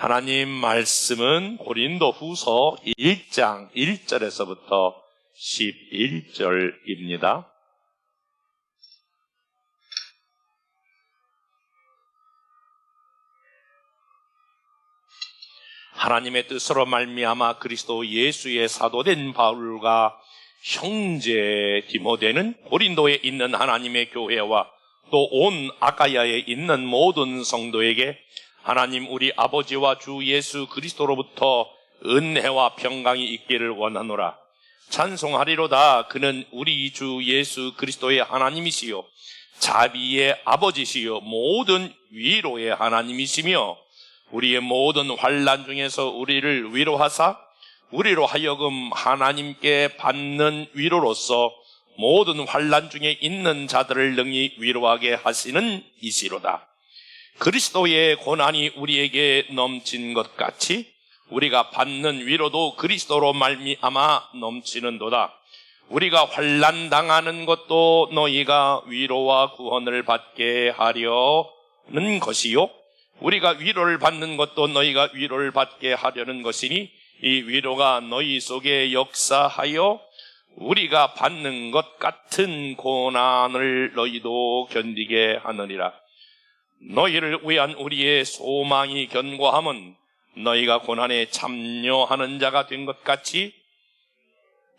하나님 말씀은 고린도후서 1장 1절에서부터 11절입니다. 하나님의 뜻으로 말미암아 그리스도 예수의 사도된 바울과 형제 디모데는 고린도에 있는 하나님의 교회와 또 온 아가야에 있는 모든 성도에게 하나님 우리 아버지와 주 예수 그리스도로부터 은혜와 평강이 있기를 원하노라. 찬송하리로다. 그는 우리 주 예수 그리스도의 하나님이시요 자비의 아버지시요 모든 위로의 하나님이시며 우리의 모든 환난 중에서 우리를 위로하사 우리로 하여금 하나님께 받는 위로로서 모든 환난 중에 있는 자들을 능히 위로하게 하시는 이시로다. 그리스도의 고난이 우리에게 넘친 것 같이 우리가 받는 위로도 그리스도로 말미암아 넘치는도다. 우리가 환난 당하는 것도 너희가 위로와 구원을 받게 하려는 것이요 우리가 위로를 받는 것도 너희가 위로를 받게 하려는 것이니 이 위로가 너희 속에 역사하여 우리가 받는 것 같은 고난을 너희도 견디게 하느니라. 너희를 위한 우리의 소망이 견고함은 너희가 고난에 참여하는 자가 된 것 같이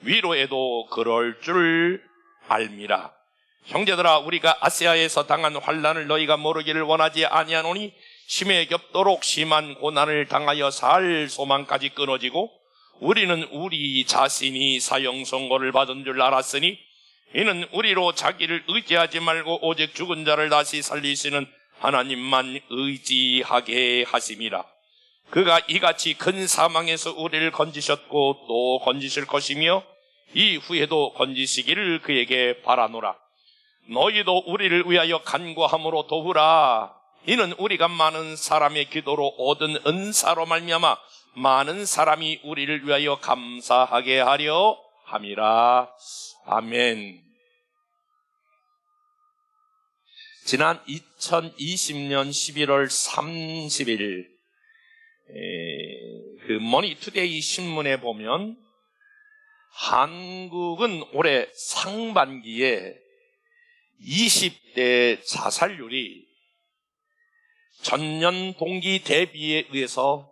위로에도 그럴 줄 알미라. 형제들아, 우리가 아시아에서 당한 환난을 너희가 모르기를 원하지 아니하노니 심에 겹도록 심한 고난을 당하여 살 소망까지 끊어지고 우리는 우리 자신이 사형 선고를 받은 줄 알았으니 이는 우리로 자기를 의지하지 말고 오직 죽은 자를 다시 살리시는 하나님만 의지하게 하심이라. 그가 이같이 큰 사망에서 우리를 건지셨고 또 건지실 것이며 이후에도 건지시기를 그에게 바라노라. 너희도 우리를 위하여 간구함으로 도우라. 이는 우리가 많은 사람의 기도로 얻은 은사로 말미암아 많은 사람이 우리를 위하여 감사하게 하려 함이라. 아멘. 지난 2020년 11월 30일 그 머니투데이 신문에 보면 한국은 올해 상반기에 20대 자살률이 전년 동기 대비에 의해서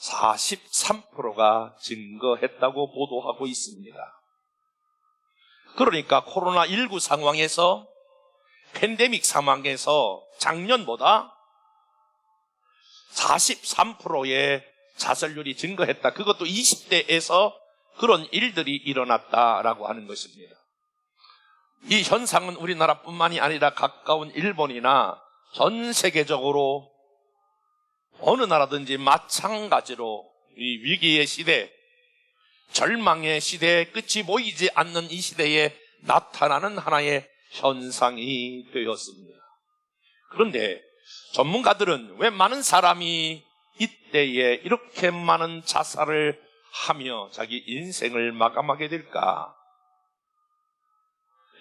43%가 증가했다고 보도하고 있습니다. 그러니까 코로나19 상황에서 팬데믹 상황에서 작년보다 43%의 자살률이 증가했다. 그것도 20대에서 그런 일들이 일어났다라고 하는 것입니다. 이 현상은 우리나라뿐만이 아니라 가까운 일본이나 전 세계적으로 어느 나라든지 마찬가지로 이 위기의 시대, 절망의 시대, 끝이 보이지 않는 이 시대에 나타나는 하나의 현상이 되었습니다. 그런데 전문가들은 왜 많은 사람이 이때에 이렇게 많은 자살을 하며 자기 인생을 마감하게 될까?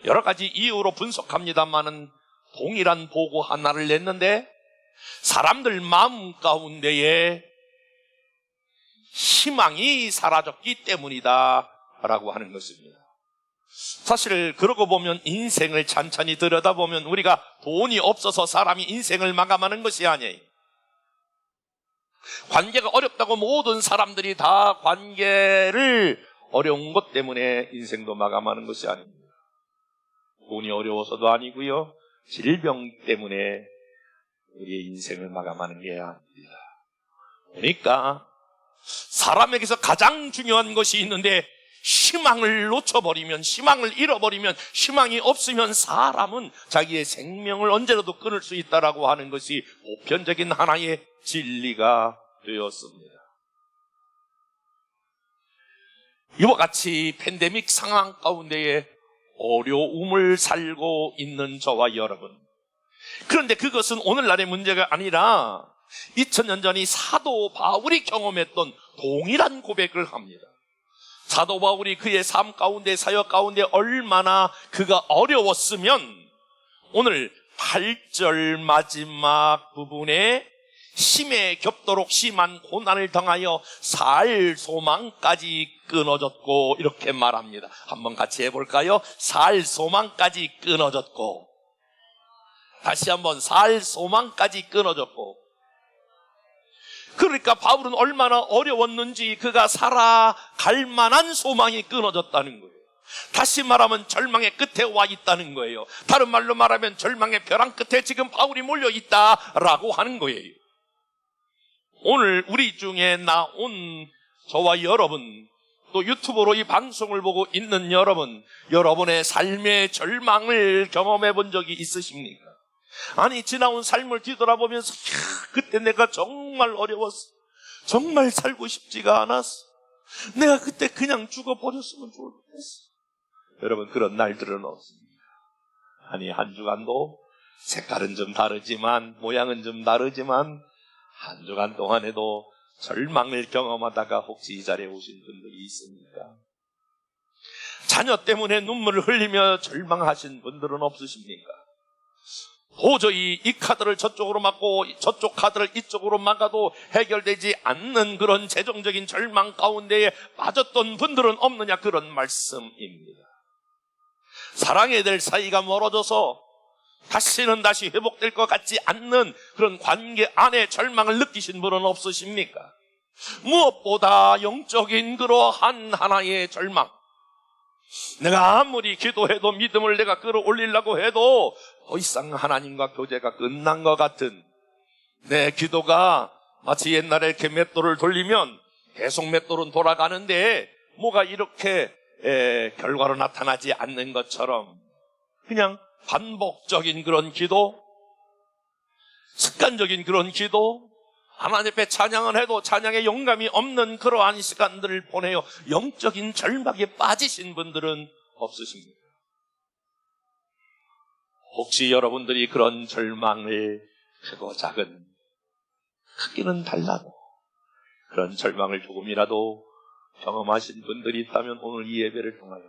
여러 가지 이유로 분석합니다마는 동일한 보고 하나를 냈는데 사람들 마음 가운데에 희망이 사라졌기 때문이다 라고 하는 것입니다. 사실 그러고 보면 인생을 찬찬히 들여다보면 우리가 돈이 없어서 사람이 인생을 마감하는 것이 아니에요. 관계가 어렵다고 모든 사람들이 다 관계를 어려운 것 때문에 인생도 마감하는 것이 아닙니다. 돈이 어려워서도 아니고요, 질병 때문에 우리의 인생을 마감하는 게 아닙니다. 그러니까 사람에게서 가장 중요한 것이 있는데 희망을 놓쳐버리면, 희망을 잃어버리면, 희망이 없으면 사람은 자기의 생명을 언제라도 끊을 수 있다라고 하는 것이 보편적인 하나의 진리가 되었습니다. 이와 같이 팬데믹 상황 가운데에 어려움을 살고 있는 저와 여러분, 그런데 그것은 오늘날의 문제가 아니라 2000년 전이 사도 바울이 경험했던 동일한 고백을 합니다. 사도 바울이 그의 삶 가운데, 사역 가운데 얼마나 그가 어려웠으면 오늘 8절 마지막 부분에 심에 겹도록 심한 고난을 당하여 살 소망까지 끊어졌고, 이렇게 말합니다. 한번 같이 해볼까요? 살 소망까지 끊어졌고, 다시 한번 살 소망까지 끊어졌고. 그러니까 바울은 얼마나 어려웠는지 그가 살아갈 만한 소망이 끊어졌다는 거예요. 다시 말하면 절망의 끝에 와 있다는 거예요. 다른 말로 말하면 절망의 벼랑 끝에 지금 바울이 몰려 있다라고 하는 거예요. 오늘 우리 중에 나온 저와 여러분, 또 유튜브로 이 방송을 보고 있는 여러분, 여러분의 삶의 절망을 경험해 본 적이 있으십니까? 아니, 지나온 삶을 뒤돌아보면서 그때 내가 정말 어려웠어, 정말 살고 싶지가 않았어, 내가 그때 그냥 죽어버렸으면 좋겠어. 여러분, 그런 날들은 없습니다. 아니, 한 주간도 색깔은 좀 다르지만, 모양은 좀 다르지만, 한 주간 동안에도 절망을 경험하다가 혹시 이 자리에 오신 분들이 있습니까? 자녀 때문에 눈물을 흘리며 절망하신 분들은 없으십니까? 도저히 이 카드를 저쪽으로 막고 저쪽 카드를 이쪽으로 막아도 해결되지 않는 그런 재정적인 절망 가운데에 빠졌던 분들은 없느냐, 그런 말씀입니다. 사랑해야 될 사이가 멀어져서 다시는 회복될 것 같지 않는 그런 관계 안에 절망을 느끼신 분은 없으십니까? 무엇보다 영적인 그러한 하나의 절망, 내가 아무리 기도해도 믿음을 내가 끌어올리려고 해도 더 이상 하나님과 교제가 끝난 것 같은, 내 기도가 마치 옛날에 이렇게 맷돌을 돌리면 계속 맷돌은 돌아가는데 뭐가 이렇게 결과로 나타나지 않는 것처럼 그냥 반복적인 그런 기도, 습관적인 그런 기도, 하나님 앞에 찬양을 해도 찬양에 영감이 없는 그러한 시간들을 보내요. 영적인 절망에 빠지신 분들은 없으십니까? 혹시 여러분들이 그런 절망을, 크고 작은, 크기는 달라도 그런 절망을 조금이라도 경험하신 분들이 있다면 오늘 이 예배를 통하여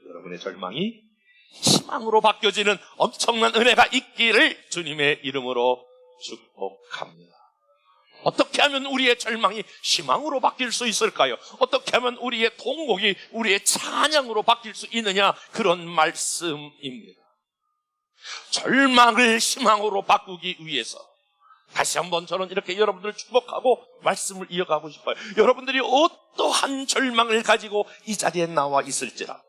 여러분의 절망이 희망으로 바뀌어지는 엄청난 은혜가 있기를 주님의 이름으로 축복합니다. 어떻게 하면 우리의 절망이 희망으로 바뀔 수 있을까요? 어떻게 하면 우리의 통곡이 우리의 찬양으로 바뀔 수 있느냐, 그런 말씀입니다. 절망을 희망으로 바꾸기 위해서 다시 한번 저는 이렇게 여러분들을 축복하고 말씀을 이어가고 싶어요. 여러분들이 어떠한 절망을 가지고 이 자리에 나와 있을지라,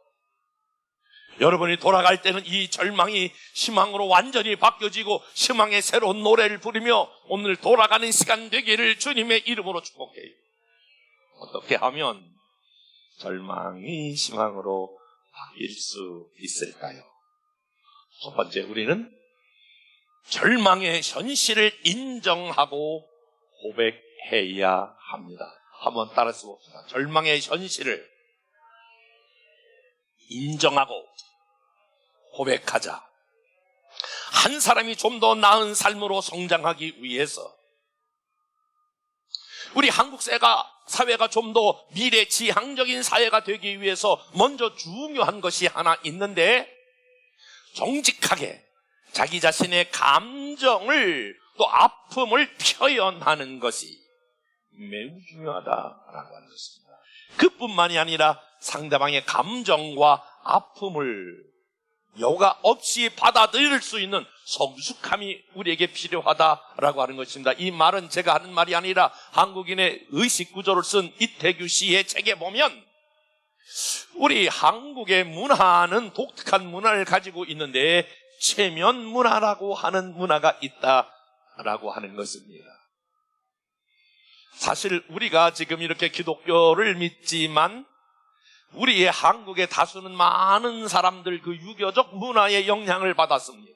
여러분이 돌아갈 때는 이 절망이 희망으로 완전히 바뀌어지고 희망의 새로운 노래를 부르며 오늘 돌아가는 시간 되기를 주님의 이름으로 축복해요. 어떻게 하면 절망이 희망으로 바뀔 수 있을까요? 첫 번째, 우리는 절망의 현실을 인정하고 고백해야 합니다. 한번 따라서 봅시다. 절망의 현실을 인정하고 고백하자. 한 사람이 좀 더 나은 삶으로 성장하기 위해서, 우리 한국 사회가 좀 더 미래지향적인 사회가 되기 위해서 먼저 중요한 것이 하나 있는데, 정직하게 자기 자신의 감정을 또 아픔을 표현하는 것이 매우 중요하다라고 하는 것입니다. 그뿐만이 아니라 상대방의 감정과 아픔을 여과 없이 받아들일 수 있는 성숙함이 우리에게 필요하다라고 하는 것입니다. 이 말은 제가 하는 말이 아니라 한국인의 의식구조를 쓴 이태규 씨의 책에 보면, 우리 한국의 문화는 독특한 문화를 가지고 있는데 체면 문화라고 하는 문화가 있다라고 하는 것입니다. 사실 우리가 지금 이렇게 기독교를 믿지만 우리의 한국의 다수는 많은 사람들 그 유교적 문화의 영향을 받았습니다.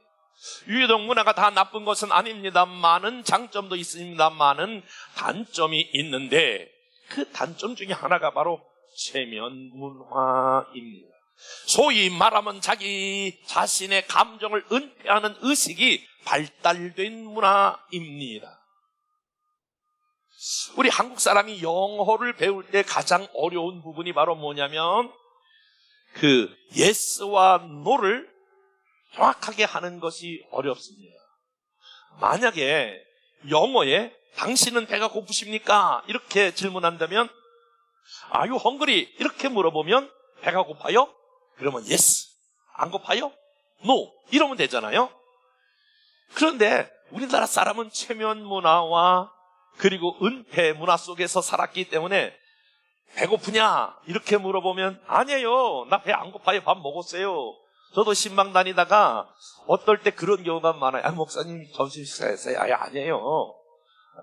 유교적 문화가 다 나쁜 것은 아닙니다. 많은 장점도 있습니다. 많은 단점이 있는데 그 단점 중에 하나가 바로 체면 문화입니다. 소위 말하면 자기 자신의 감정을 은폐하는 의식이 발달된 문화입니다. 우리 한국 사람이 영어를 배울 때 가장 어려운 부분이 바로 뭐냐면 그 yes와 no를 정확하게 하는 것이 어렵습니다. 만약에 영어에 당신은 배가 고프십니까? 이렇게 질문한다면 Are you hungry? 이렇게 물어보면 배가 고파요? 그러면 yes. 안 고파요? No. 이러면 되잖아요. 그런데 우리나라 사람은 체면 문화와 그리고 은폐 문화 속에서 살았기 때문에 배고프냐? 이렇게 물어보면 아니에요. 나 배 안 고파요. 밥 먹었어요. 저도 신방 다니다가 어떨 때 그런 경우가 많아요. 목사님 점심 식사했어요? 아니에요.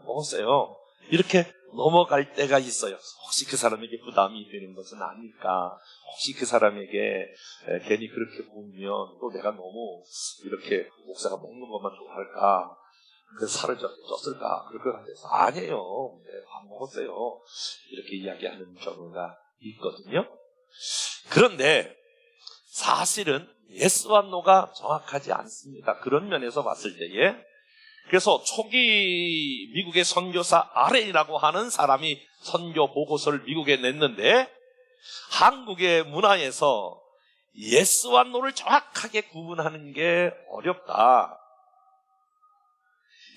먹었어요. 이렇게 넘어갈 때가 있어요. 혹시 그 사람에게 부담이 되는 것은 아닐까? 혹시 그 사람에게 괜히 그렇게 보면 또 내가 너무 이렇게 목사가 먹는 것만 좋아할까? 그래서 살을 쪘을까? 그럴 것 같아서 아니에요. 네, 밥 먹었어요. 이렇게 이야기하는 경우가 있거든요. 그런데 사실은 예스와 노가 정확하지 않습니다. 그런 면에서 봤을 때에. 그래서 초기 미국의 선교사 RN이라고 하는 사람이 선교 보고서를 미국에 냈는데 한국의 문화에서 예스와 노를 정확하게 구분하는 게 어렵다.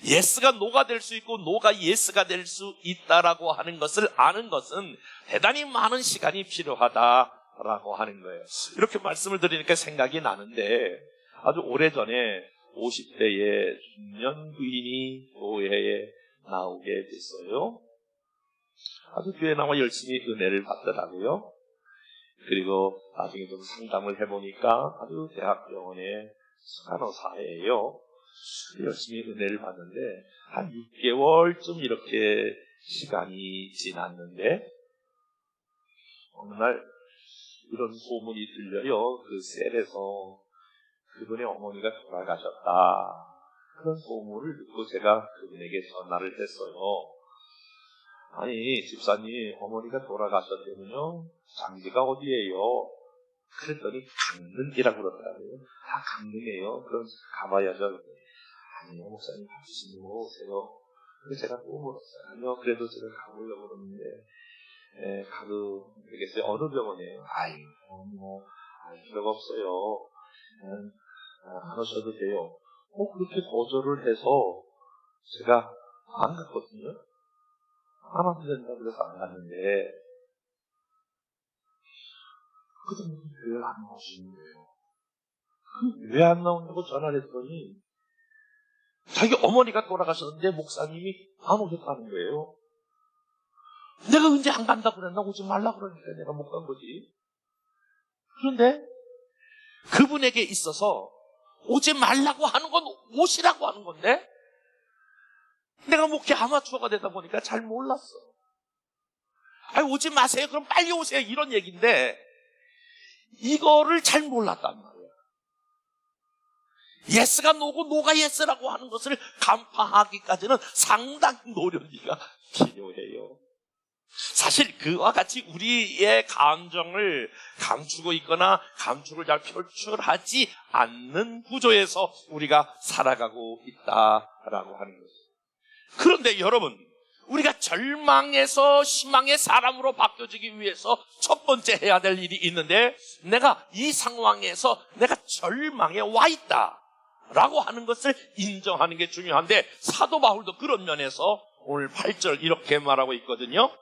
예스가 노가 될 수 있고 노가 예스가 될 수 있다라고 하는 것을 아는 것은 대단히 많은 시간이 필요하다라고 하는 거예요. 이렇게 말씀을 드리니까 생각이 나는데 아주 오래전에 50대의 중년 부인이 교회에 나오게 됐어요. 아주 교회에 나와 열심히 은혜를 받더라고요. 그리고 나중에 좀 상담을 해보니까 아주 대학병원의 간호사예요. 열심히 은혜를 받는데 한 6개월쯤 이렇게 시간이 지났는데 어느 날 이런 소문이 들려요. 그 셀에서 그분의 어머니가 돌아가셨다. 그런 소문을 듣고 제가 그분에게 전화를 했어요. 아니 집사님 어머니가 돌아가셨다면요. 장지가 어디예요? 그랬더니 강릉이라고 그러더라고요. 다 강릉이에요. 그럼 가봐야죠. 아니요 목사님 가주시면 오세요. 그래서 제가 또 물었어요. 아니요 그래도 제가 가보려고 그러는데 가도 되겠어요? 어느 병원이에요? 아유 뭐 필요가 없어요. 안 오셔도 돼요. 그렇게 거절을 해서 제가 안 갔거든요. 안 와도 된다 그래서 안 갔는데 그다음에 왜 안 나오시는 거예요? 왜 안 나온다고 전화를 했더니 자기 어머니가 돌아가셨는데 목사님이 안 오셨다는 거예요. 내가 언제 안 간다고 그랬나? 오지 말라고 그러니까 내가 못 간 거지. 그런데 그분에게 있어서 오지 말라고 하는 건 오시라고 하는 건데 내가 목회 아마추어가 되다 보니까 잘 몰랐어. 아니 오지 마세요. 그럼 빨리 오세요. 이런 얘기인데 이거를 잘 몰랐단 말이야. 예스가 노고 노가 예스라고 하는 것을 간파하기까지는 상당히 노련미가 필요해요. 사실 그와 같이 우리의 감정을 감추고 있거나 감축을 잘 표출하지 않는 구조에서 우리가 살아가고 있다라고 하는 거죠. 그런데 여러분, 우리가 절망에서 희망의 사람으로 바뀌어지기 위해서 첫 번째 해야 될 일이 있는데 내가 이 상황에서 내가 절망에 와 있다라고 하는 것을 인정하는 게 중요한데 사도 바울도 그런 면에서 오늘 8절 이렇게 말하고 있거든요.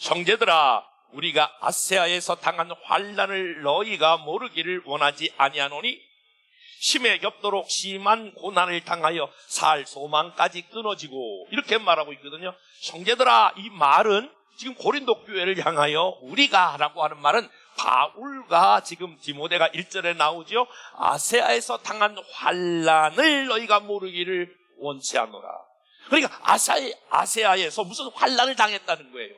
형제들아 우리가 아세아에서 당한 환난을 너희가 모르기를 원하지 아니하노니 심에 겹도록 심한 고난을 당하여 살 소망까지 끊어지고 이렇게 말하고 있거든요. 형제들아 이 말은 지금 고린도 교회를 향하여 우리가 라고 하는 말은 바울과 지금 디모데가 1절에 나오죠. 아세아에서 당한 환난을 너희가 모르기를 원치 않노라. 그러니까 아세아에서 무슨 환난을 당했다는 거예요.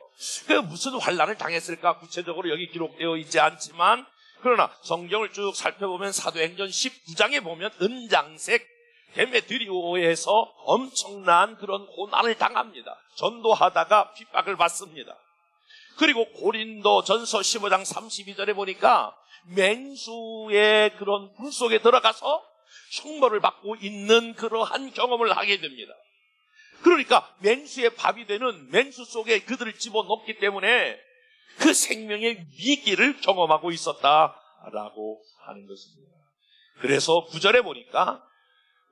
그 무슨 환난을 당했을까 구체적으로 여기 기록되어 있지 않지만 그러나 성경을 쭉 살펴보면 사도행전 19장에 보면 은장색 데메드리오에서 엄청난 그런 고난을 당합니다. 전도하다가 핍박을 받습니다. 그리고 고린도 전서 15장 32절에 보니까 맹수의 그런 불 속에 들어가서 형벌을 받고 있는 그러한 경험을 하게 됩니다. 그러니까 맹수의 밥이 되는 맹수 속에 그들을 집어넣기 때문에 그 생명의 위기를 경험하고 있었다라고 하는 것입니다. 그래서 9절에 보니까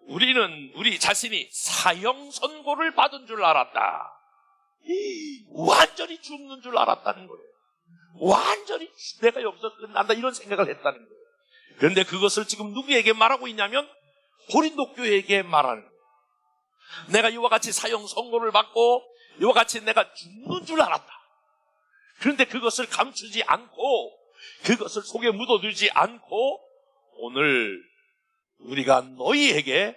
우리는 우리 자신이 사형 선고를 받은 줄 알았다. 완전히 죽는 줄 알았다는 거예요. 완전히 내가 여기서 끝난다 이런 생각을 했다는 거예요. 그런데 그것을 지금 누구에게 말하고 있냐면 고린도 교회에게 말하는 거예요. 내가 이와 같이 사형 선고를 받고 이와 같이 내가 죽는 줄 알았다. 그런데 그것을 감추지 않고 그것을 속에 묻어두지 않고 오늘 우리가 너희에게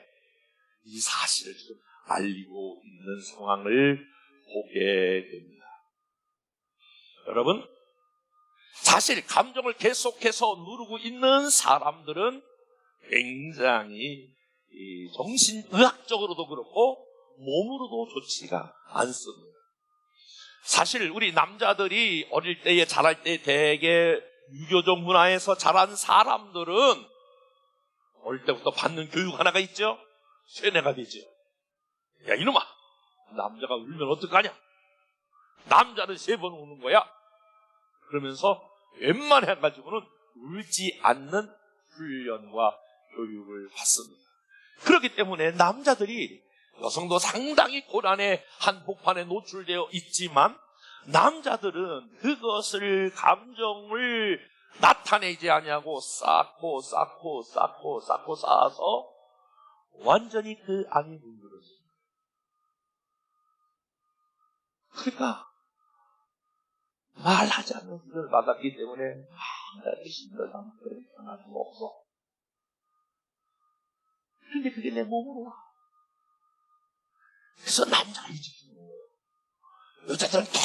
이 사실을 지금 알리고 있는 상황을 보게 됩니다. 여러분, 사실 감정을 계속해서 누르고 있는 사람들은 굉장히 정신의학적으로도 그렇고 몸으로도 좋지가 않습니다. 사실 우리 남자들이 어릴 때에 자랄 때 대개 유교적 문화에서 자란 사람들은 어릴 때부터 받는 교육 하나가 있죠. 세뇌가 되죠. 야 이놈아, 남자가 울면 어떡하냐? 남자는 3번 우는 거야. 그러면서 웬만해가지고는 울지 않는 훈련과 교육을 받습니다. 그렇기 때문에 남자들이 여성도 상당히 고난의 한복판에 노출되어 있지만 남자들은 그것을 감정을 나타내지 아니하고 쌓고 쌓아서 완전히 그 안이 문드러집니다. 그러니까 말하지 않는 그걸 받았기 때문에 내가 힘들다 그래 하나도 없어. 그런데 그게 내 몸으로 와. 그래서 남자가 이지키는 거예요. 여자들은 계속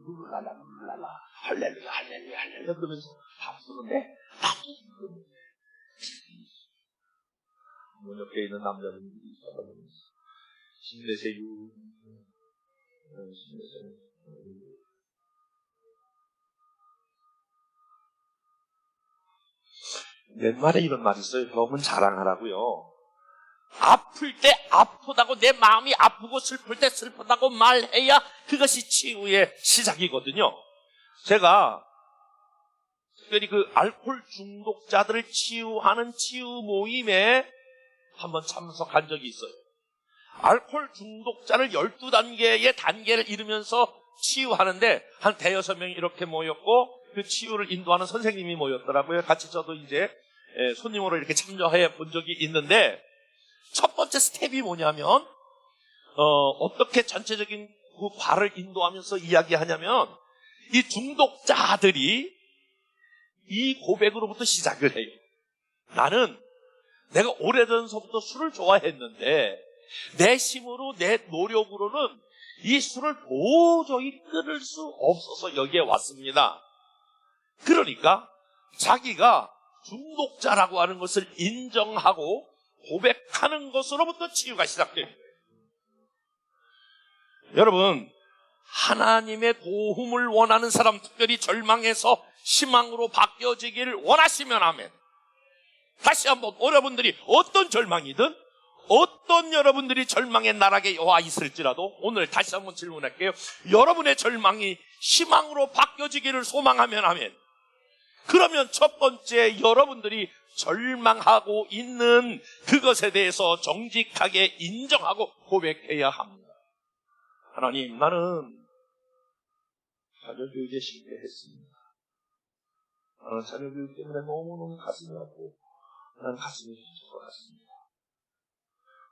룰랄라 할렐루야 그러면서 밥쓰는데 나도 문 옆에 있는 남자는 힘내세요. 옛말에 이런 말이 있어요. 병은 자랑하라고요. 아플 때 아프다고, 내 마음이 아프고 슬플 때 슬프다고 말해야 그것이 치유의 시작이거든요. 제가 특별히 그 알코올 중독자들을 치유하는 치유 모임에 한번 참석한 적이 있어요. 알코올 중독자를 12단계의 단계를 이루면서 치유하는데 한 5-6명이 이렇게 모였고 그 치유를 인도하는 선생님이 모였더라고요. 같이 저도 이제 손님으로 이렇게 참여해 본 적이 있는데 첫 번째 스텝이 뭐냐면 어떻게 전체적인 그 과를 인도하면서 이야기하냐면 이 중독자들이 이 고백으로부터 시작을 해요. 나는 내가 오래전서부터 술을 좋아했는데 내 힘으로 내 노력으로는 이 술을 도저히 끊을 수 없어서 여기에 왔습니다. 그러니까 자기가 중독자라고 하는 것을 인정하고 고백하는 것으로부터 치유가 시작됩니다. 여러분, 하나님의 도움을 원하는 사람, 특별히 절망에서 희망으로 바뀌어지기를 원하시면 아멘. 다시 한번 여러분들이 어떤 절망이든 어떤 여러분들이 절망의 나락에 와 있을지라도 오늘 다시 한번 질문할게요. 여러분의 절망이 희망으로 바뀌어지기를 소망하면 아멘. 그러면 첫 번째 여러분들이 절망하고 있는 그것에 대해서 정직하게 인정하고 고백해야 합니다. 하나님, 나는 자녀교육에 실패했습니다. 나는 자녀교육 때문에 너무너무 가슴이 아프고 나는 가슴이 찢어질 것 같습니다.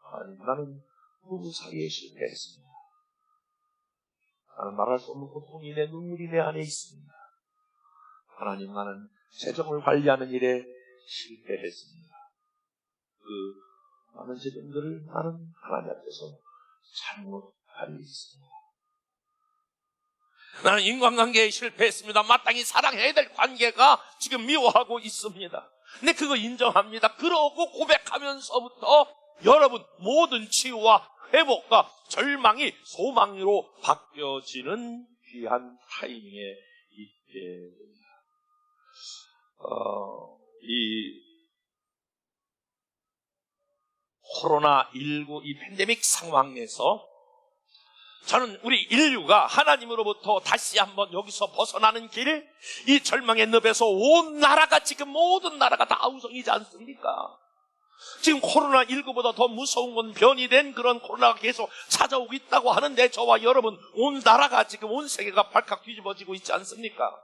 하나님, 나는 부부 사이에 실패했습니다. 나는 말할 수 없는 고통이 내 눈물이 내 안에 있습니다. 하나님, 나는 재정을 관리하는 일에 실패했습니다. 그 많은 재정들을 나는 하나님 앞에서 잘못 관리했습니다. 나는 인간관계에 실패했습니다. 마땅히 사랑해야 될 관계가 지금 미워하고 있습니다. 근데 그거 인정합니다. 그러고 고백하면서부터 여러분 모든 치유와 회복과 절망이 소망으로 바뀌어지는 귀한 타이밍에 있게 됩니다. 이 코로나19 이 팬데믹 상황에서 저는 우리 인류가 하나님으로부터 다시 한번 여기서 벗어나는 길, 이 절망의 늪에서 온 나라가 지금 모든 나라가 다 우성이지 않습니까? 지금 코로나19보다 더 무서운 건 변이된 그런 코로나가 계속 찾아오고 있다고 하는데 저와 여러분, 온 나라가 지금 온 세계가 발칵 뒤집어지고 있지 않습니까?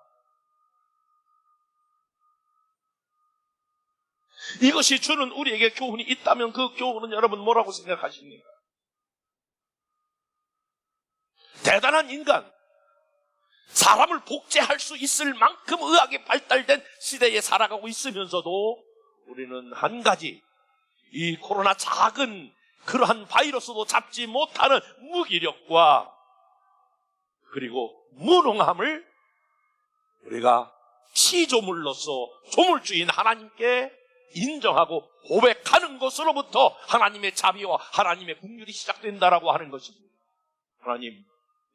이것이 주는 우리에게 교훈이 있다면 그 교훈은 여러분 뭐라고 생각하십니까? 대단한 인간, 사람을 복제할 수 있을 만큼 의학이 발달된 시대에 살아가고 있으면서도 우리는 한 가지, 이 코로나 작은 그러한 바이러스도 잡지 못하는 무기력과 그리고 무능함을 우리가 피조물로서 조물주인 하나님께 인정하고 고백하는 것으로부터 하나님의 자비와 하나님의 긍휼이 시작된다라고 하는 것입니다. 하나님,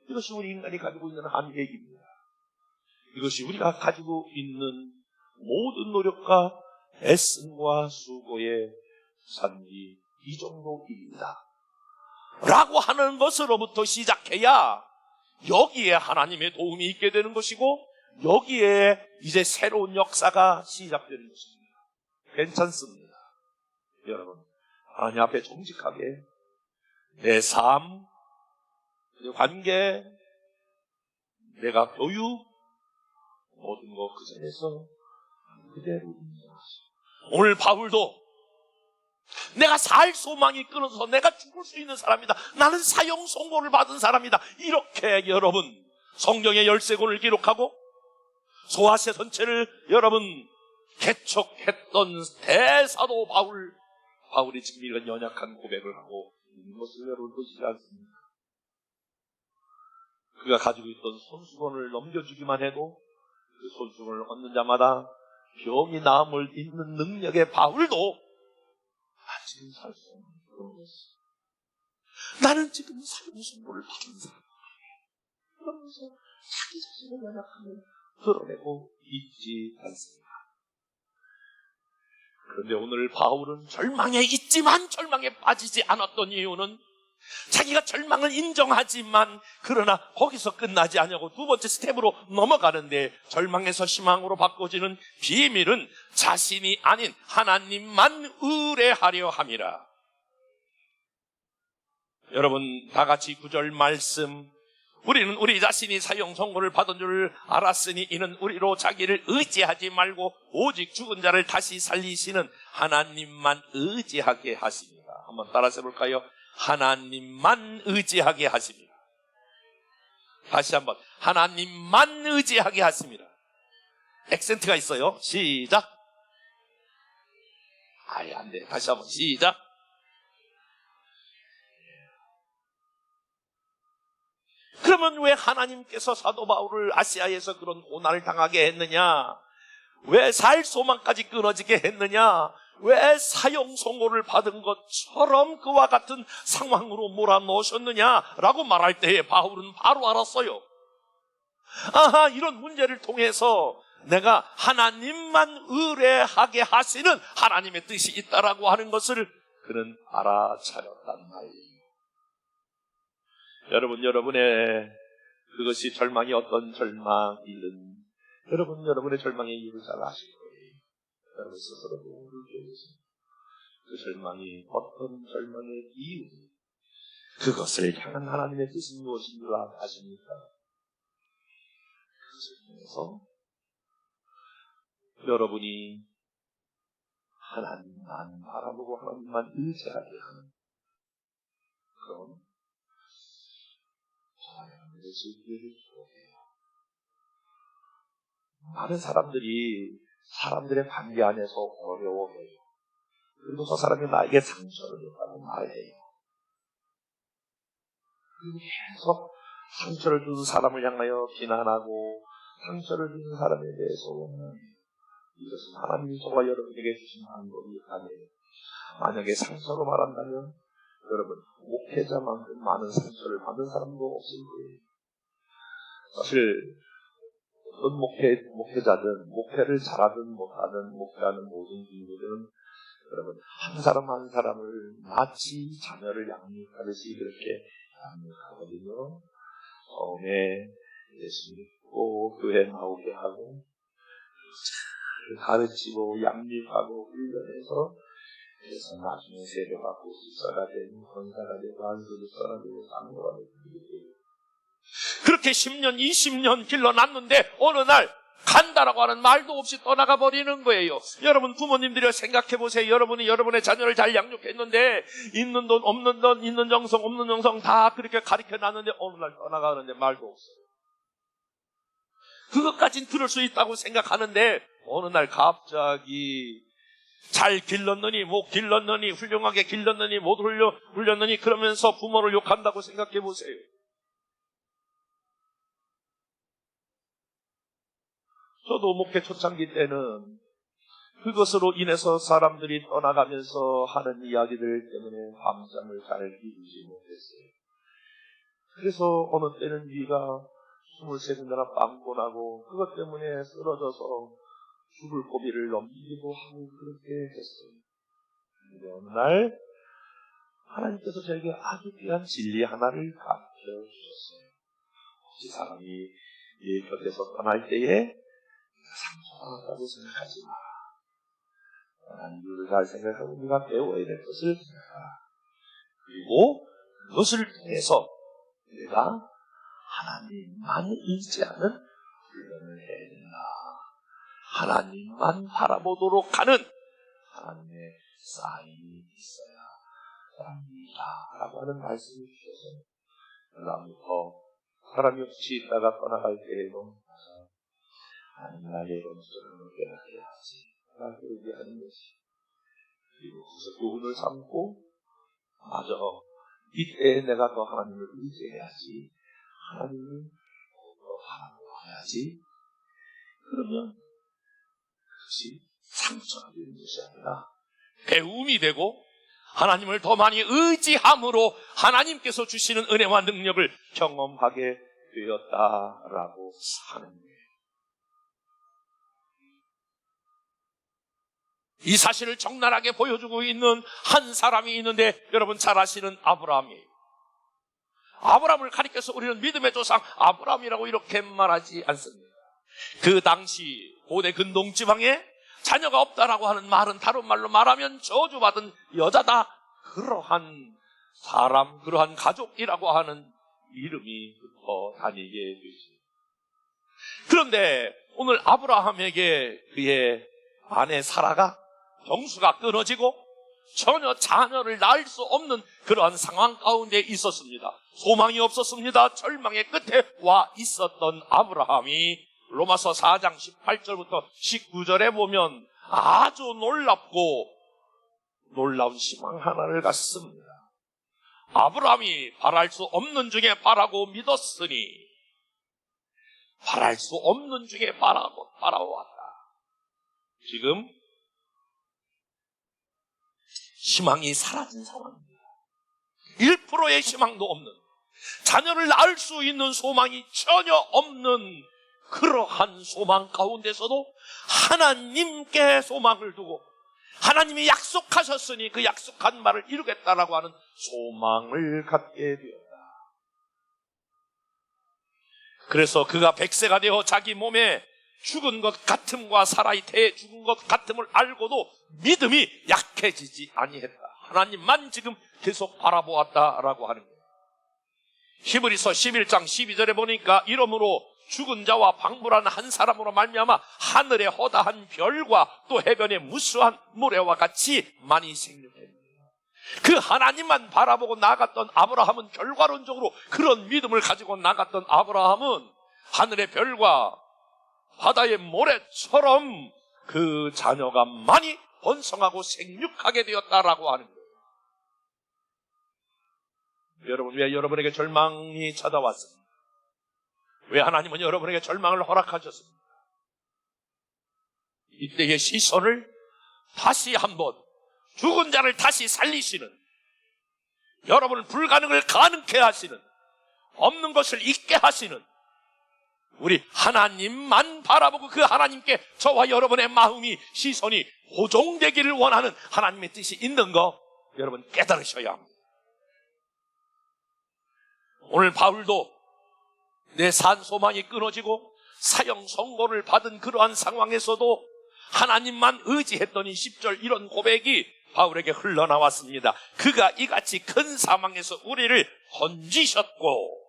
이것이 우리 인간이 가지고 있는 한계입니다. 이것이 우리가 가지고 있는 모든 노력과 애씀과 수고의 산이 이 정도입니다 라고 하는 것으로부터 시작해야 여기에 하나님의 도움이 있게 되는 것이고 여기에 이제 새로운 역사가 시작되는 것입니다. 괜찮습니다. 여러분, 하나님 앞에 정직하게 내 삶, 내 관계, 내가 교육, 모든 것 그 자리에서 그대로 인정하시고, 오늘 바울도 내가 살 소망이 끊어서 내가 죽을 수 있는 사람이다, 나는 사형 선고를 받은 사람이다, 이렇게 여러분 성경의 13권을 기록하고 소아세 전체를 여러분 개척했던 대사도 바울이 지금 이런 연약한 고백을 하고 있는 것을 여러분 보시지 않습니까? 그가 가지고 있던 손수건을 넘겨주기만 해도 그 손수건을 얻는 자마다 병이 나음을 잇는 능력의 바울도 지금 살 수 없는 그런 것이, 나는 지금 사형 선고를 받은 사람이야, 그러면서 자기 자신의 연약함을 드러내고 있지 않습니다. 그런데 오늘 바울은 절망에 있지만 절망에 빠지지 않았던 이유는 자기가 절망을 인정하지만 그러나 거기서 끝나지 않냐고 두 번째 스텝으로 넘어가는데, 절망에서 희망으로 바꿔지는 비밀은 자신이 아닌 하나님만 의뢰하려 함이라. 여러분 다 같이 9절 말씀, 우리는 우리 자신이 사형 선고를 받은 줄 알았으니 이는 우리로 자기를 의지하지 말고 오직 죽은 자를 다시 살리시는 하나님만 의지하게 하십니다. 한번 따라서 해볼까요? 하나님만 의지하게 하십니다. 다시 한번, 하나님만 의지하게 하십니다. 액센트가 있어요. 시작. 아예 안 돼. 다시 한번 시작. 그러면 왜 하나님께서 사도 바울을 아시아에서 그런 고난을 당하게 했느냐? 왜 살 소망까지 끊어지게 했느냐? 왜 사형 선고를 받은 것처럼 그와 같은 상황으로 몰아넣으셨느냐라고 말할 때에 바울은 바로 알았어요. 아하, 이런 문제를 통해서 내가 하나님만 의뢰하게 하시는 하나님의 뜻이 있다라고 하는 것을 그는 알아차렸단 말이에요. 여러분, 여러분의 그것이 절망이 어떤 절망이든 여러분의 절망의 이유를 잘 아실 거예요. 여러분 스스로도 울게해서 그 절망이 어떤 절망의 이유, 그것을 향한 하나님의 뜻은 무엇인 줄 아십니까? 그것을 통해서 여러분이 하나님만 바라보고 하나님만 의지하게 하는 그런 자연의 즐기를 주어해요. 많은 사람들이 사람들의 관계 안에서 어려워해요. 그리고 저 사람이 나에게 상처를 줬다고 말해요. 그리고 계속 상처를 주는 사람을 향하여 비난하고 상처를 주는 사람에 대해서 원망해요. 이것은 하나님이 저와 여러분에게 주신 방법이 아니에요. 만약에 상처로 말한다면 여러분, 목회자만큼 많은 상처를 받는 사람도 없을 거예요. 사실 어떤 목회자든 목회를 잘하든 못하든 목회하는 모든 분들은 여러분 한 사람 한 사람을 마치 자녀를 양육하듯이 그렇게 양육하거든요. 처음에 예수 믿고 교회 나오게 하고 가르치고 양육하고 훈련해서 그래서 나중에 세례받고 집사가 되고 권사가 되고 안수를 써야 되고 장로가 되고 그렇게 10년, 20년 길러놨는데 어느 날 간다라고 하는 말도 없이 떠나가 버리는 거예요. 여러분 부모님들이 생각해 보세요. 여러분이 여러분의 자녀를 잘 양육했는데 있는 돈, 없는 돈, 있는 정성, 없는 정성 다 그렇게 가르쳐 놨는데 어느 날 떠나가는데 말도 없어요. 그것까진 들을 수 있다고 생각하는데 어느 날 갑자기 잘 길렀느니 못 길렀느니 훌륭하게 길렀느니 못 훈렸느니 그러면서 부모를 욕한다고 생각해 보세요. 저도 목회 초창기 때는 그것으로 인해서 사람들이 떠나가면서 하는 이야기들 때문에 밤잠을 잘 이루지 못했어요. 그래서 어느 때는 위가 23군데나 빵꾸나고 그것 때문에 쓰러져서 죽을 고비를 넘기기도 하고 그렇게 했어요. 그런데 어느 날 하나님께서 저에게 아주 귀한 진리 하나를 가르쳐주셨어요. 혹시 사람이 네 곁에서 떠날 때에 상처하다고 생각하지 마라. 하나님 이유를 잘 생각하고 네가 배워야 될 것을 생각하라. 그리고 그것을 통해서 내가 하나님만 의지하는 훈련을 해야 된다. 하나님만 바라보도록 하는 하나님의 사인이 있어야 합니다. 라고 하는 말씀을 주셔서 그다음부터 사람이 없이 있다가 떠나갈 때에도 하나님 나의 영성을 깨닫해야지 라고 얘기하는 것이 그리고 거기서 교훈을 삼고 맞아 이때 내가 더 하나님을 의지해야지 하나님을 더 바라봐야지 그러면 그것이 상처가 되는 것이 아니라 배움이 되고 하나님을 더 많이 의지함으로 하나님께서 주시는 은혜와 능력을 경험하게 되었다라고 하는 거예요. 이 사실을 적나라하게 보여주고 있는 한 사람이 있는데 여러분 잘 아시는 아브라함이에요. 아브라함을 가리켜서 우리는 믿음의 조상 아브라함이라고 이렇게 말하지 않습니다. 그 당시 고대 근동지방에 자녀가 없다라고 하는 말은 다른 말로 말하면 저주받은 여자다. 그러한 사람, 그러한 가족이라고 하는 이름이 다니게 되지. 그런데 오늘 아브라함에게 그의 아내 사라가 정수가 끊어지고 전혀 자녀를 낳을 수 없는 그러한 상황 가운데 있었습니다. 소망이 없었습니다. 절망의 끝에 와 있었던 아브라함이 로마서 4장 18절부터 19절에 보면 아주 놀랍고 놀라운 희망 하나를 갖습니다. 아브라함이 바랄 수 없는 중에 바라고 믿었으니 바랄 수 없는 중에 바라왔다. 지금 희망이 사라진 상황입니다. 1%의 희망도 없는 자녀를 낳을 수 있는 소망이 전혀 없는 그러한 소망 가운데서도 하나님께 소망을 두고 하나님이 약속하셨으니 그 약속한 말을 이루겠다라고 하는 소망을 갖게 되었다. 그래서 그가 100세가 되어 자기 몸에 죽은 것 같음과 살아있대 죽은 것 같음을 알고도 믿음이 약해지지 아니했다. 하나님만 지금 계속 바라보았다라고 하는 거예요. 히브리서 11장 12절에 보니까 이러므로 죽은 자와 방불한 한 사람으로 말미암아 하늘의 허다한 별과 또 해변의 무수한 모래와 같이 많이 생육했다. 그 하나님만 바라보고 나갔던 아브라함은 결과론적으로 그런 믿음을 가지고 나갔던 아브라함은 하늘의 별과 바다의 모래처럼 그 자녀가 많이 번성하고 생육하게 되었다라고 하는 거예요. 여러분, 왜 여러분에게 절망이 찾아왔습니까? 왜 하나님은 여러분에게 절망을 허락하셨습니까? 이때의 시선을 다시 한번 죽은 자를 다시 살리시는, 여러분을 불가능을 가능케 하시는, 없는 것을 있게 하시는 우리 하나님만 바라보고 그 하나님께 저와 여러분의 마음이, 시선이 고정되기를 원하는 하나님의 뜻이 있는 거 여러분 깨달으셔야 합니다. 오늘 바울도 내 산 소망이 끊어지고 사형 선고를 받은 그러한 상황에서도 하나님만 의지했더니 10절 이런 고백이 바울에게 흘러나왔습니다. 그가 이같이 큰 사망에서 우리를 건지셨고,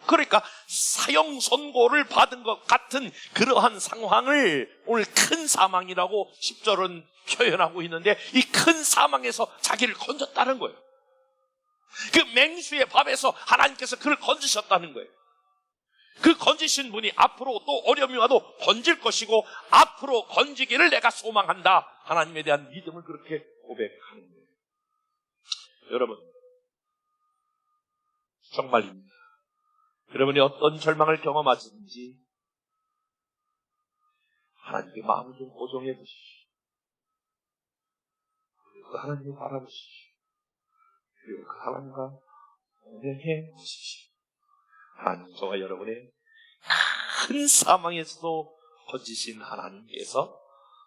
그러니까 사형 선고를 받은 것 같은 그러한 상황을 오늘 큰 사망이라고 10절은 표현하고 있는데, 이 큰 사망에서 자기를 건졌다는 거예요. 그 맹수의 밥에서 하나님께서 그를 건지셨다는 거예요. 그 건지신 분이 앞으로 또 어려움이 와도 건질 것이고, 앞으로 건지기를 내가 소망한다. 하나님에 대한 믿음을 그렇게 고백하는 거예요. 여러분, 정말입니다. 여러분이 어떤 절망을 경험하시는지 하나님의 마음을 좀 고정해 보십시오. 그리고 하나님을 바라보십시오. 그리고 그 하나님과 동행해 보십시오. 하나님, 저와 여러분의 큰 사망에서도 건지신 하나님께서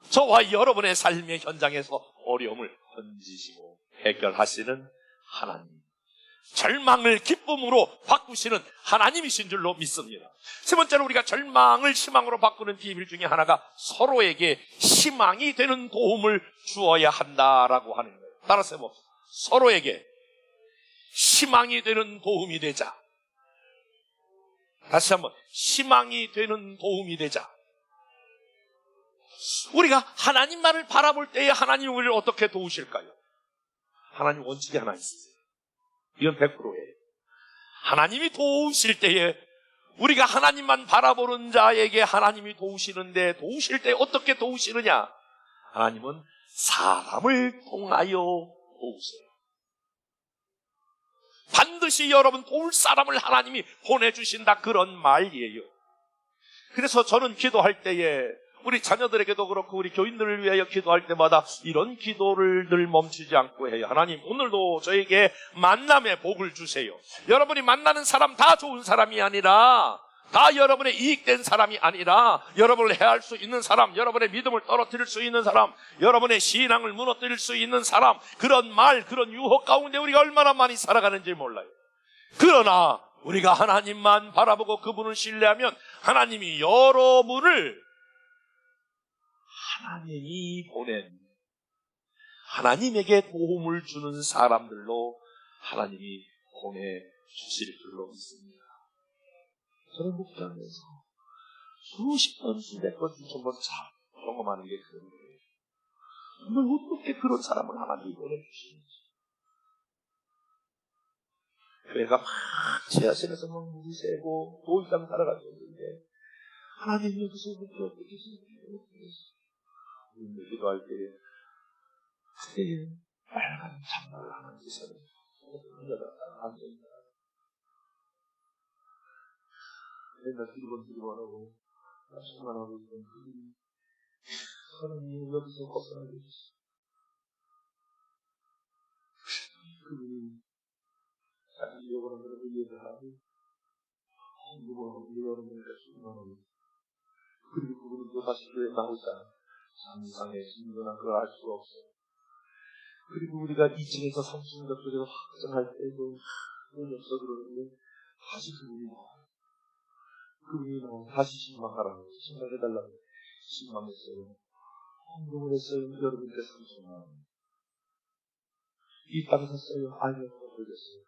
저와 여러분의 삶의 현장에서 어려움을 건지시고 해결하시는 하나님, 절망을 기쁨으로 바꾸시는 하나님이신 줄로 믿습니다. 세 번째로 우리가 절망을 희망으로 바꾸는 비밀 중에 하나가 서로에게 희망이 되는 도움을 주어야 한다라고 하는 거예요. 따라서 해봅시다. 서로에게 희망이 되는 도움이 되자. 다시 한번, 희망이 되는 도움이 되자. 우리가 하나님만을 바라볼 때에 하나님이 우리를 어떻게 도우실까요? 하나님 원칙이 하나 있어요. 이건 100%예요. 하나님이 도우실 때에, 우리가 하나님만 바라보는 자에게 하나님이 도우시는데, 도우실 때 어떻게 도우시느냐? 하나님은 사람을 통하여 도우세요. 반드시 여러분 도울 사람을 하나님이 보내주신다, 그런 말이에요. 그래서 저는 기도할 때에 우리 자녀들에게도 그렇고 우리 교인들을 위하여 기도할 때마다 이런 기도를 늘 멈추지 않고 해요. 하나님, 오늘도 저에게 만남의 복을 주세요. 여러분이 만나는 사람 다 좋은 사람이 아니라, 다 여러분의 이익된 사람이 아니라, 여러분을 해할 수 있는 사람, 여러분의 믿음을 떨어뜨릴 수 있는 사람, 여러분의 신앙을 무너뜨릴 수 있는 사람, 그런 말, 그런 유혹 가운데 우리가 얼마나 많이 살아가는지 몰라요. 그러나 우리가 하나님만 바라보고 그분을 신뢰하면 하나님이 여러분을 하나님이 보낸, 하나님에게 도움을 주는 사람들로 하나님이 보내주실 줄로 믿습니다. 저는 목장에서 수십 번, 수백 번, 수천 번 경험하는 게 그런 거예요. 정말 어떻게 그런 사람을 하나님이 보내주시는지. 교회가 막 지하실에서 막 물이 새고 또 이상 살아가고 있는데, 하나님 여기서 이렇게 어떻게 우리는 기도할 때에 그때에 빨간 장막을 하는 기사를 흘러다가 앉아있다. 맨날 두리번하고 말씀만 하고 있던 그분이 하나님 여기서 벗어나게 해주시오. 그분이 자기 여러분을 이해를 하고 여러분을 수고하고, 그리고 그분은 또 다시 교회에 나오자 상상의 신분은 그걸 알 수가 없어요. 그리고 우리가 2층에서 3층 쪽에서 확장할 때도 그분이 없어 그러는데 다시 그분이 나와요. 그분이 나와서 다시 신망하라고, 신망해달라고 신망했어요. 헌금을 했어요. 여러분께서 3천만 원. 이 땅 샀어요. IMF 걸렸어요.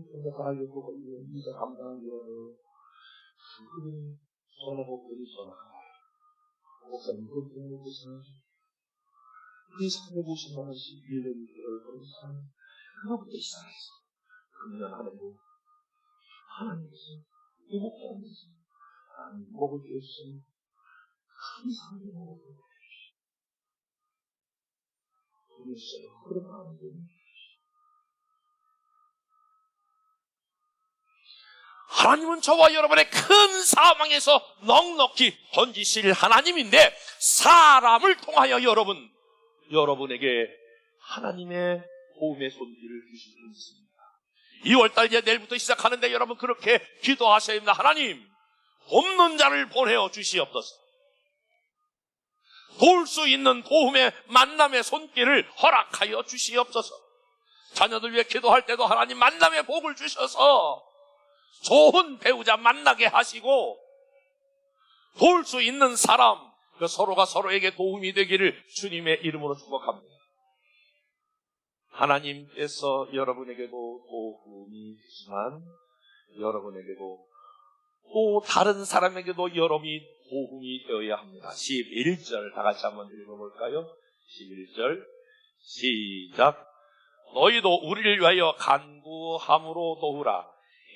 정말 IMF 걸리면 이자 감당하기 어려워요. 그분이 전화하고 그분이 전화가 목사님, 그건 때문에 고생하죠. 우리 350만 원씩 1년 6개월 벌어서 사는 그거부터 시작했어. 금년 하나님, 하나님께서 이 목사님께서 하나님 먹을 게 없으면 큰 사람이 먹을 게 없어요. 그런 마음이 하나님은 저와 여러분의 큰 사망에서 넉넉히 건지실 하나님인데, 사람을 통하여 여러분에게 하나님의 도움의 손길을 주실 수 있습니다. 2월달 이제 내일부터 시작하는데 여러분 그렇게 기도하셔야 합니다. 하나님, 돕는 자를 보내어 주시옵소서. 도울 수 있는 도움의 만남의 손길을 허락하여 주시옵소서. 자녀들 위해 기도할 때도 하나님 만남의 복을 주셔서 좋은 배우자 만나게 하시고, 도울 수 있는 사람, 그 서로가 서로에게 도움이 되기를 주님의 이름으로 축복합니다. 하나님께서 여러분에게도 도움이 되지만 여러분에게도 또 다른 사람에게도 여러분이 도움이 되어야 합니다. 11절 다 같이 한번 읽어볼까요? 11절 시작. 너희도 우리를 위하여 간구함으로 도우라.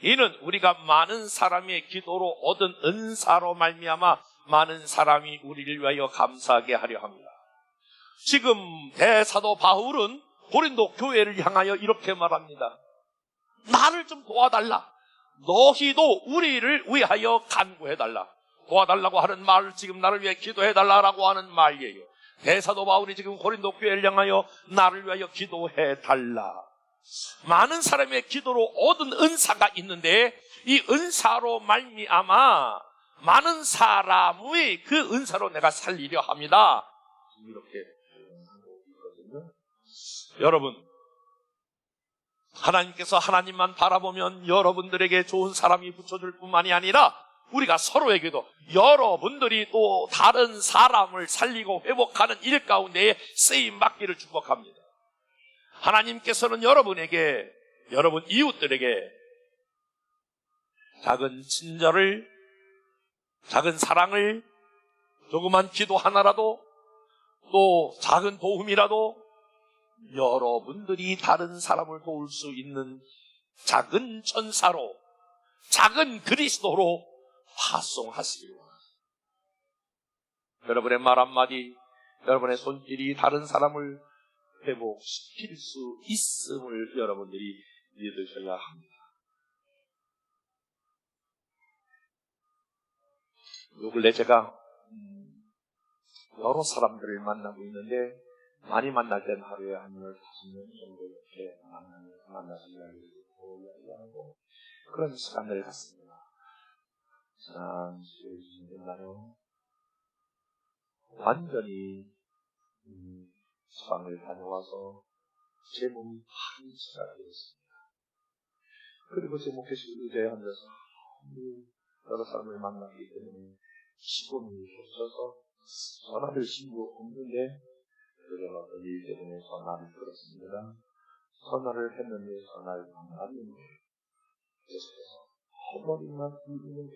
이는 우리가 많은 사람의 기도로 얻은 은사로 말미암아 많은 사람이 우리를 위하여 감사하게 하려 합니다. 지금 대사도 바울은 고린도 교회를 향하여 이렇게 말합니다. 나를 좀 도와달라. 너희도 우리를 위하여 간구해달라. 도와달라고 하는 말, 지금 나를 위해 기도해달라고 하는 말이에요. 대사도 바울이 지금 고린도 교회를 향하여 나를 위하여 기도해달라. 많은 사람의 기도로 얻은 은사가 있는데 이 은사로 말미암아 많은 사람의 그 은사로 내가 살리려 합니다. 이렇게 있거든요. 여러분, 하나님께서 하나님만 바라보면 여러분들에게 좋은 사람이 붙여줄 뿐만이 아니라 우리가 서로에게도 여러분들이 또 다른 사람을 살리고 회복하는 일 가운데에 쓰임받기를 축복합니다. 하나님께서는 여러분에게, 여러분 이웃들에게 작은 친절을, 작은 사랑을, 조그만 기도 하나라도, 또 작은 도움이라도 여러분들이 다른 사람을 도울 수 있는 작은 천사로, 작은 그리스도로 파송하시기를 원합니다. 여러분의 말 한마디, 여러분의 손길이 다른 사람을 회복시킬 수 있음을 여러분들이 믿으셔야 합니다. 요 근래 제가 여러 사람들을 만나고 있는데 많이 만날 때는 하루에 한 15명 정도 이렇게 만나서 이야기하고 그런 시간을 갖습니다. 지난 수요일 날은 완전히 지방을 다녀와서 제 몸이 파리치가 되었습니다. 그리고 제 목회실 의자에 앉아서 여러 사람을 만나기 때문에 피곤이 솟아서 전화를 신고 없는데 그러다가 어떤 일 때문에 전화를 들었습니다. 전화를 했는데 전화를 안 받는데 계속해서 헛머리만 울리는데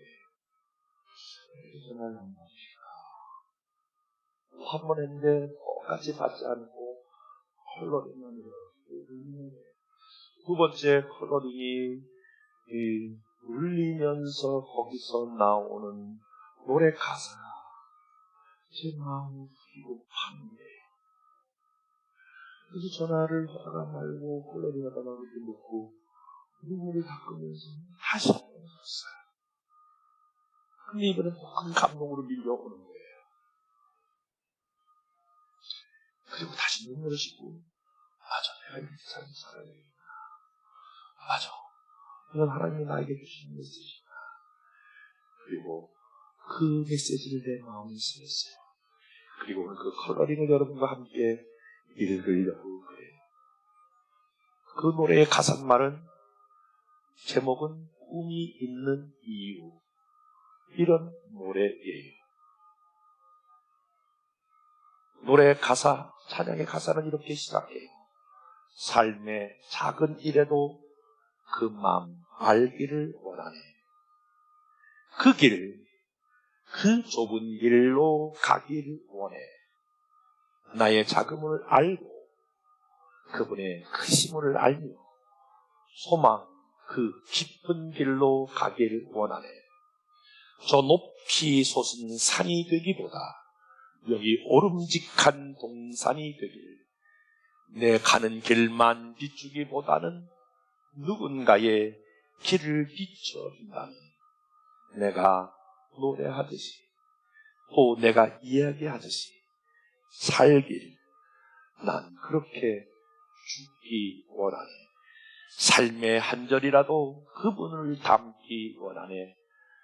왜 전화를 안 받으실까? 한 번 했는데 똑같이 받지 않고 컬러링만 울리는데 두 번째 컬러링이 울리면서 거기서 나오는 노래 가사가 제 마음을 비고파는데 그래서 전화를 하다가 말고 컬러링 하다가 이렇게 놓고 눈물을 닦으면서 다시 한번 했어요. 근데 이번엔 큰 감동으로 밀려오는 거예요. 그리고 다시 눈물을 씻고 맞아, 내가 이렇게 살아야 되겠구나. 맞아, 이건 하나님이 나에게 주신 메시지구나. 그리고 그 메시지를 내 마음에 쓰였어요. 그리고 오늘 그 컬러링을 여러분과 함께 읽으려고 그래요. 그 노래의 가사말은 제목은 꿈이 있는 이유, 이런 노래예요. 노래의 가사, 찬양의 가사는 이렇게 시작해요. 삶의 작은 일에도 그 마음 알기를 원하네. 그 길, 그 좁은 길로 가기를 원해. 나의 작음을 알고 그분의 크심을 알며 소망 그 깊은 길로 가기를 원하네. 저 높이 솟은 산이 되기보다 여기 오름직한 동산이 되길, 내 가는 길만 비추기보다는 누군가의 길을 비춰준다면 내가 노래하듯이 또 내가 이야기하듯이 살길 난 그렇게 죽기 원하네. 삶의 한 절이라도 그분을 담기 원하네.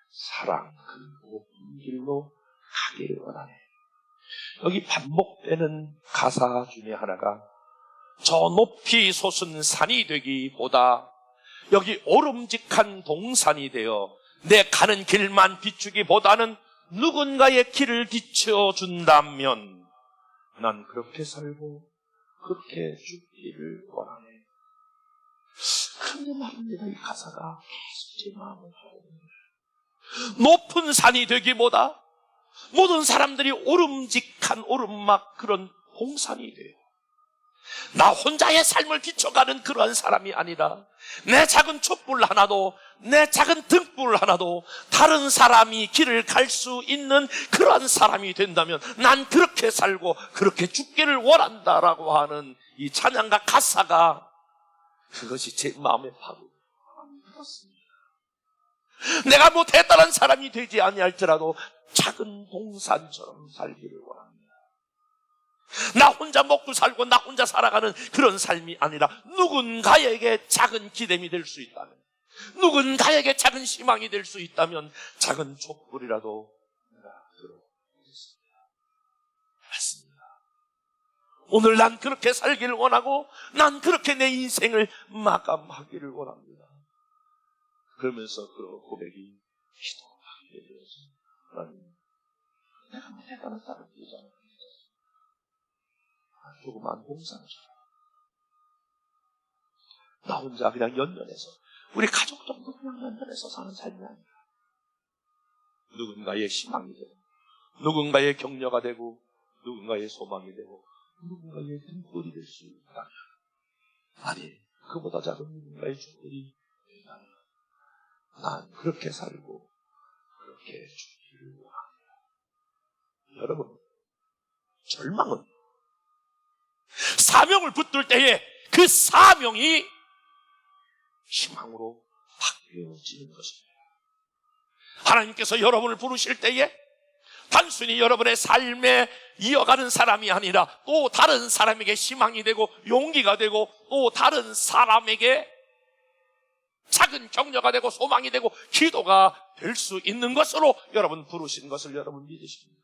사랑 그 높은 길로 가기를 원하네. 여기 반복되는 가사 중에 하나가 저 높이 솟은 산이 되기보다 여기 오름직한 동산이 되어 내 가는 길만 비추기보다는 누군가의 길을 비춰준다면 난 그렇게 살고 그렇게 죽기를 원하네. 그런데 말입니다. 이 가사가 계속 제 마음을 하고, 높은 산이 되기보다 모든 사람들이 오름직한 오름막 그런 봉산이 돼요. 나 혼자의 삶을 비춰가는 그러한 사람이 아니라 내 작은 촛불 하나도, 내 작은 등불 하나도 다른 사람이 길을 갈 수 있는 그러한 사람이 된다면 난 그렇게 살고 그렇게 죽기를 원한다라고 하는 이 찬양가 가사가, 그것이 제 마음에 파고들었습니다. 내가 뭐 대단한 사람이 되지 아니할지라도 작은 동산처럼 살기를 원합니다. 나 혼자 먹고 살고 나 혼자 살아가는 그런 삶이 아니라 누군가에게 작은 기쁨이 될 수 있다면, 누군가에게 작은 희망이 될 수 있다면 작은 촛불이라도 내가 들어보겠습니다. 맞습니다. 오늘 난 그렇게 살기를 원하고 난 그렇게 내 인생을 마감하기를 원합니다. 그러면서 그 고백이 기도하게 되어서 하나님, 내가 뭐 대단한 사람이 되잖아. 조그만 봉사처럼 나 혼자 그냥 연연해서, 우리 가족 정도 그냥 연연해서 사는 삶이 아니라 누군가의 희망이 되고 누군가의 격려가 되고 누군가의 소망이 되고 누군가의 등불이 될 수 있다면, 아니 그보다 작은 누군가의 등불이 된다면 난 그렇게 살고 그렇게 죽기를 원합니다. 여러분, 절망은 사명을 붙들 때에 그 사명이 희망으로 바뀌어지는 것입니다. 하나님께서 여러분을 부르실 때에 단순히 여러분의 삶에 이어가는 사람이 아니라 또 다른 사람에게 희망이 되고 용기가 되고 또 다른 사람에게 작은 격려가 되고 소망이 되고 기도가 될 수 있는 것으로 여러분 부르신 것을 여러분 믿으십니다.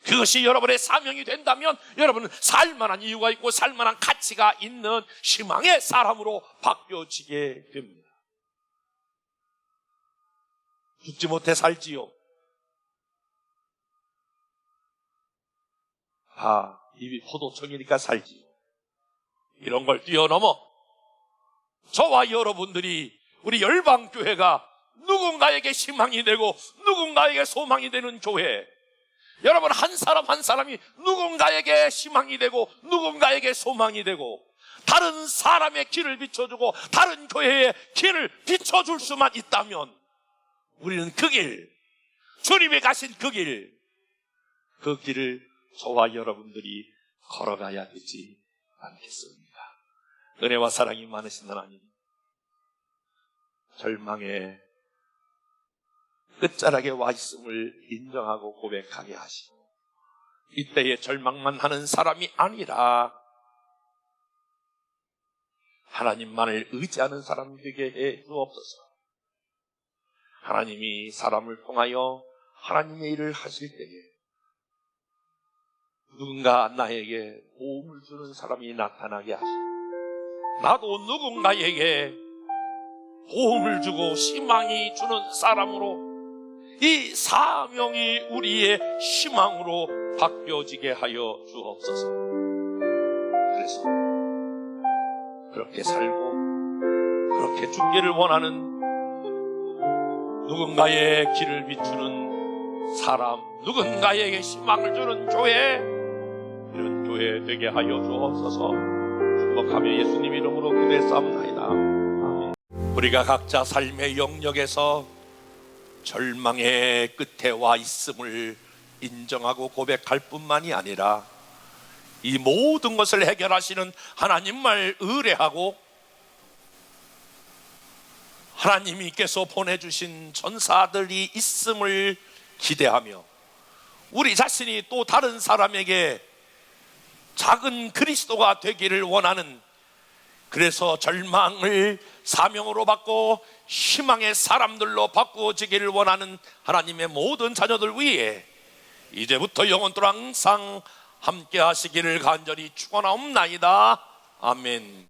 그것이 여러분의 사명이 된다면 여러분은 살만한 이유가 있고 살만한 가치가 있는 희망의 사람으로 바뀌어지게 됩니다. 죽지 못해 살지요. 입이 포도청이니까 살지요. 이런 걸 뛰어넘어 저와 여러분들이, 우리 열방교회가 누군가에게 희망이 되고 누군가에게 소망이 되는 교회, 여러분 한 사람 한 사람이 누군가에게 희망이 되고 누군가에게 소망이 되고 다른 사람의 길을 비춰주고 다른 교회의 길을 비춰줄 수만 있다면 우리는 그 길, 주님이 가신 그 길을 저와 여러분들이 걸어가야 되지 않겠습니까? 은혜와 사랑이 많으신 하나님, 절망의 끝자락에 와 있음을 인정하고 고백하게 하시고, 이때에 절망만 하는 사람이 아니라 하나님만을 의지하는 사람 되게 해 주옵소서. 하나님이 사람을 통하여 하나님의 일을 하실 때에 누군가 나에게 도움을 주는 사람이 나타나게 하시고, 나도 누군가에게 도움을 주고 희망이 주는 사람으로 이 사명이 우리의 희망으로 바뀌어지게 하여 주옵소서. 그래서 그렇게 살고 그렇게 죽기를 원하는 누군가의 길을 비추는 사람, 누군가에게 희망을 주는 교회, 이런 교회 되게 하여 주옵소서. 축복하며 예수님 이름으로 기도했사옵나이다. 아멘. 우리가 각자 삶의 영역에서 절망의 끝에 와 있음을 인정하고 고백할 뿐만이 아니라 이 모든 것을 해결하시는 하나님만 의뢰하고 하나님께서 보내주신 전사들이 있음을 기대하며 우리 자신이 또 다른 사람에게 작은 그리스도가 되기를 원하는, 그래서 절망을 사명으로 바꿔 희망의 사람들로 바꾸어지기를 원하는 하나님의 모든 자녀들 위해 이제부터 영원토록 항상 함께 하시기를 간절히 축원하옵나이다. 아멘.